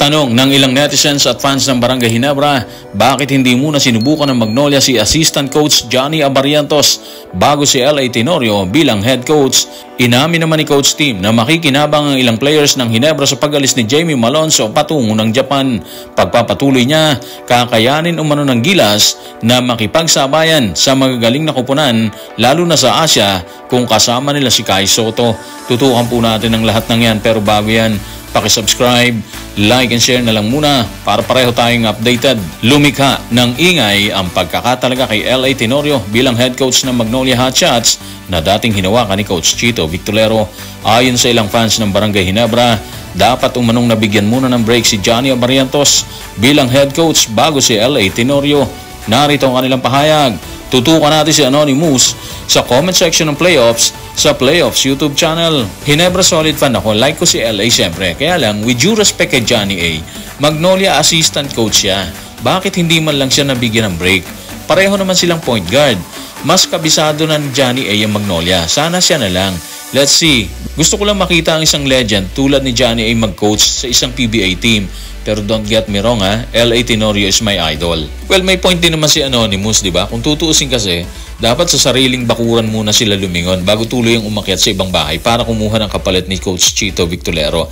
Tanong ng ilang netizens at fans ng Barangay Ginebra, bakit hindi muna sinubukan ng Magnolia si Assistant Coach Johnny Abarrientos bago si L.A. Tenorio bilang head coach? Inamin naman ni Coach Tim na makikinabang ang ilang players ng Ginebra sa pag-alis ni Jamie Malonzo patungo ng Japan. Pagpapatuloy niya, kakayanin umano ng Gilas na makipagsabayan sa magagaling na kupunan lalo na sa Asia kung kasama nila si Kai Sotto. Tutukan po natin ang lahat ng yan, pero bago yan, paki-subscribe, like and share na lang muna para pareho tayong updated. Lumikha ng ingay ang pagkakatalaga kay L.A. Tenorio bilang head coach ng Magnolia Hotshots na dating hinawakan ni Coach Chito Victolero. Ayon sa ilang fans ng Barangay Ginebra, dapat umanong nabigyan muna ng break si Johnny Abarrientos bilang head coach bago si L.A. Tenorio. Narito ang kanilang pahayag. Tutukan natin si Anonymous sa comment section ng Playoffs sa Playoffs YouTube channel. Ginebra solid fan ako, like ko si LA syempre. Kaya lang, with due respect kay Johnny A, Magnolia assistant coach siya. Bakit hindi man lang siya nabigyan ng break? Pareho naman silang point guard. Mas kabisado na ni Johnny A ang Magnolia. Sana siya na lang. Let's see. Gusto ko lang makita ang isang legend tulad ni Johnny A mag-coach sa isang PBA team. Pero don't get me wrong ha, L.A. Tenorio is my idol. Well, may point din naman si Anonymous, di ba? Kung tutuusin kasi, dapat sa sariling bakuran muna sila lumingon bago tuloy ang umakyat sa ibang bahay para kumuha ng kapalit ni Coach Chito Victolero.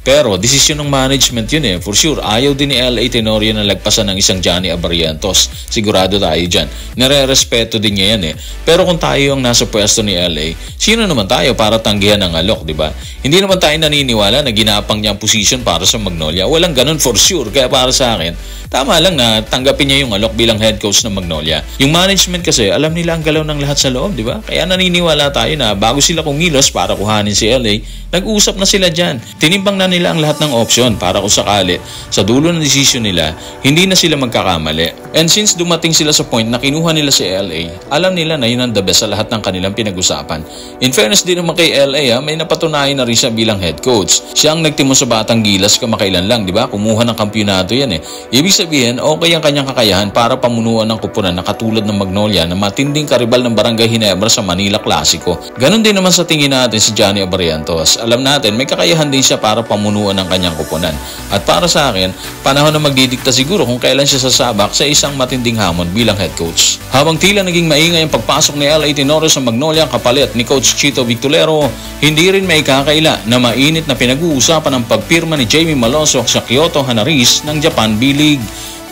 Pero desisyon ng management yun eh. For sure, ayaw din ni L.A. Tenorio na lagpasan ng isang Johnny Abarrientos. Sigurado tayo dyan. Nare-respeto din niya yan eh. Pero kung tayo ang nasa pwesto ni L.A., sino naman tayo para tanggihan ng alok, di ba? Hindi naman tayo naniniwala na ginapang niya ang position para sa Magnolia. Walang ganun for sure. Kaya para sa akin, tama lang na tanggapin niya yung alok bilang head coach ng Magnolia. Yung management kasi, alam nila ang galaw ng lahat sa loob, di ba? Kaya naniniwala tayo na bago sila kumilos para kuhanin si L.A., nag-uusap na sila dyan. Tinimbang na nila ang lahat ng option para kung sakali sa dulo ng desisyon nila, hindi na sila magkakamali. And since dumating sila sa point na kinuha nila si LA, alam nila na yun ang the best sa lahat ng kanilang pinag-usapan. In fairness din naman kay LA, may napatunayan na rin siya bilang head coach. Siya ang nagtimo sa Batang Gilas kamakailan lang, di ba? Kumuha ng kampyonato yan eh. Ibig sabihin, okay ang kanyang kakayahan para pamunuan ng kupunan na katulad ng Magnolia na matinding karibal ng Barangay Ginebra sa Manila Clasico. Ganon din naman sa tingin natin si Johnny Abarrientos. Alam natin, may kakayahan din siya para pamunuan ng kanyang kupunan. At para sa akin, panahon na magdidikta siguro kung kailan siya sasabak sa isang matinding hamon bilang head coach. Habang tila naging maingay ang pagpasok ni L.A. Tenorio sa Magnolia kapalit ni Coach Chito Victolero, hindi rin may kakaila na mainit na pinag-uusapan ang pagpirma ni Jamie Malonzo sa Kyoto Hanaris ng Japan B-League.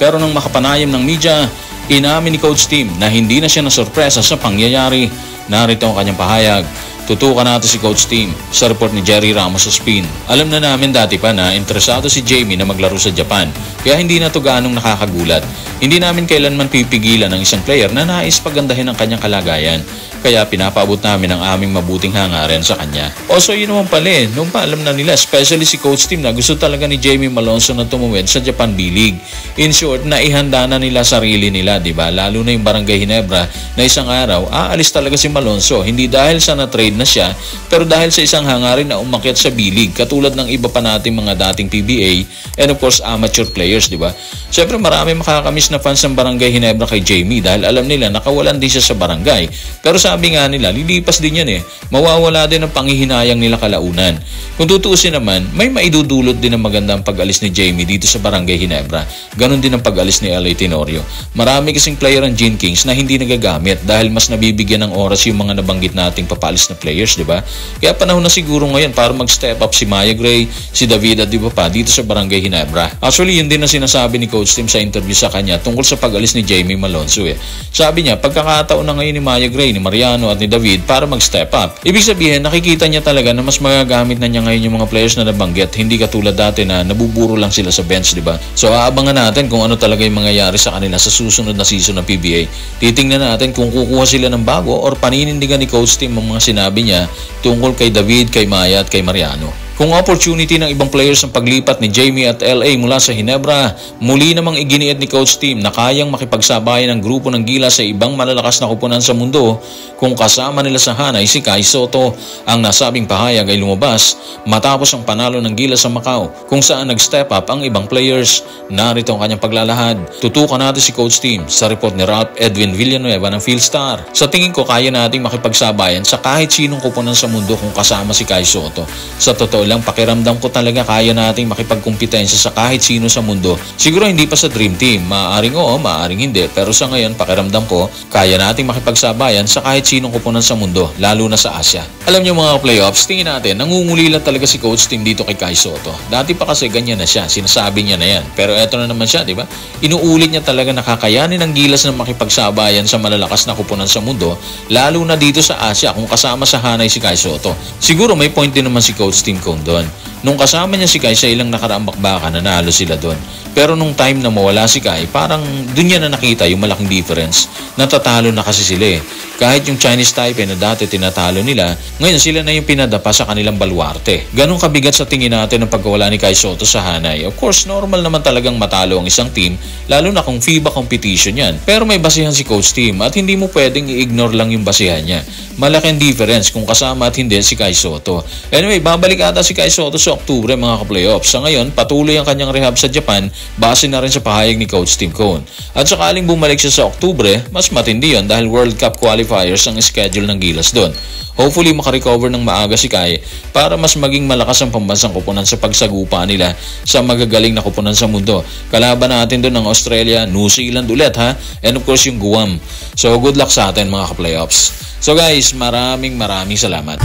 Pero nang makapanayam ng media, inamin ni Coach Tim na hindi na siya nasurpresa sa pangyayari. Narito ang kanyang pahayag. Tutukan natin si Coach Tim sa report ni Jerry Ramos sa Spin. Alam na namin dati pa na interesado si Jamie na maglaro sa Japan, kaya hindi na to ganong nakakagulat. Hindi namin kailanman pipigilan ng isang player na nais pagandahin ang kanyang kalagayan, kaya pinapaabot namin ang aming mabuting hangarin sa kanya. So yun naman pala eh, nung pa alam na nila, especially si Coach Tim na gusto talaga ni Jamie Malonzo na tumuwid sa Japan B-League. In short, naihanda na nila sarili nila, diba? Lalo na yung Barangay Ginebra na isang araw, aalis talaga si Malonzo. Hindi dahil sa na-trade na siya, pero dahil sa isang hangarin na umakyat sa B-League, katulad ng iba pa nating mga dating PBA and of course amateur players, diba? Siyempre marami makakamiss na fans ng Barangay Ginebra kay Jamie dahil alam nila nakawalan din siya sa barangay. Pero sabi nga nila, lilipas din yan eh. Mawawala din ang panghihinayang nila kalaunan. Kung tutuusin naman, may maidudulot din ang magandang pag-alis ni Jamie dito sa Barangay Ginebra. Ganon din ang pag-alis ni L.A. Tenorio. Marami kasing player ang Gene Kings na hindi nagagamit dahil mas nabibigyan ng oras yung mga nabanggit nating papalis na players, di ba? Kaya panahon na siguro ngayon para mag-step up si Maya Gray, si David at di ba pa dito sa Barangay Ginebra. Actually, yun din ang sinasabi ni Coach Tim sa interview sa kanya tungkol sa pag-alis ni Jamie Malonzo eh. Sabi niya, pagkakataon na ngayon ni Maya Gray, ni Mariano at ni David para mag-step up. Ibig sabihin, nakikita niya talaga na mas magagamit na niya ngayon yung mga players na nabanggit, hindi katulad dati na nabuburo lang sila sa bench, di ba? So aabangan natin kung ano talaga yung mangyayari sa kanila sa susunod na season ng PBA. Titingnan natin kung kukuha sila ng bago or paninindigan ni Coach Tim ang mga sinabi niya tungkol kay David, kay Maya at kay Mariano. Kung opportunity ng ibang players ang paglipat ni Jamie at LA mula sa Ginebra, muli namang iginiit ni Coach Tim na kayang makipagsabayan ng grupo ng Gilas sa ibang malalakas na kupunan sa mundo kung kasama nila sa hanay si Kai Sotto. Ang nasabing pahayag ay lumabas matapos ang panalo ng Gilas sa Macau kung saan nag-step up ang ibang players. Narito ang kanyang paglalahad. Tutukan natin si Coach Tim sa report ni Ralph Edwin Villanueva ng Philstar. Sa tingin ko kaya nating makipagsabayan sa kahit sinong kupunan sa mundo kung kasama si Kai Sotto. Sa totoo totoo lang, pakiramdam ko talaga kaya nating makipagkumpetensya sa kahit sino sa mundo. Siguro hindi pa sa Dream Team, maaaring oo, maaaring hindi, pero sa ngayon pakiramdam ko kaya nating makipagsabayan sa kahit sinong kupunan sa mundo, lalo na sa Asia. Alam niyo mga playoffs, tingin natin, nangungulila talaga si Coach Tim dito kay Kai Sotto. Dati pa kasi ganyan na siya, sinasabi niya na yan. Pero eto na naman siya, di ba? Inuulit niya talaga na kakayanin ang Gilas na makipagsabayan sa malalakas na kupunan sa mundo, lalo na dito sa Asia kung kasama sa hanay si Kai Sotto. Siguro may point din naman si Coach Tim Cone doon. Nung kasama niya si Kai sa ilang nakaraang bakbakan, nanalo sila doon. Pero nung time na mawala si Kai, parang doon niya na nakita yung malaking difference. Natatalo na kasi sila eh. Kahit yung Chinese Taipei na dati tinatalo nila, ngayon sila na yung pinadapa sa kanilang baluarte. Ganong kabigat sa tingin natin ang pagkawala ni Kai Sotto sa hanay. Of course, normal naman talagang matalo ang isang team, lalo na kung FIBA competition yan. Pero may basihan si Coach Tim at hindi mo pwedeng i-ignore lang yung basihan niya. Malaking difference kung kasama at hindi si Kai Sotto. Anyway, babalik ata si Kai Sotto sa Oktubre mga ka-playoffs. Sa ngayon, patuloy ang kanyang rehab sa Japan base na rin sa pahayag ni Coach Tim Cone. At sakaling bumalik siya sa Oktubre, mas matindi yun dahil World Cup qualifiers ang schedule ng Gilas doon. Hopefully makarecover ng maaga si Kai para mas maging malakas ang pambansang kupunan sa pagsagupa nila sa magagaling na kupunan sa mundo. Kalaban natin doon ng Australia, New Zealand ulit ha, and of course yung Guam. So good luck sa atin mga ka-playoffs. So guys, maraming salamat.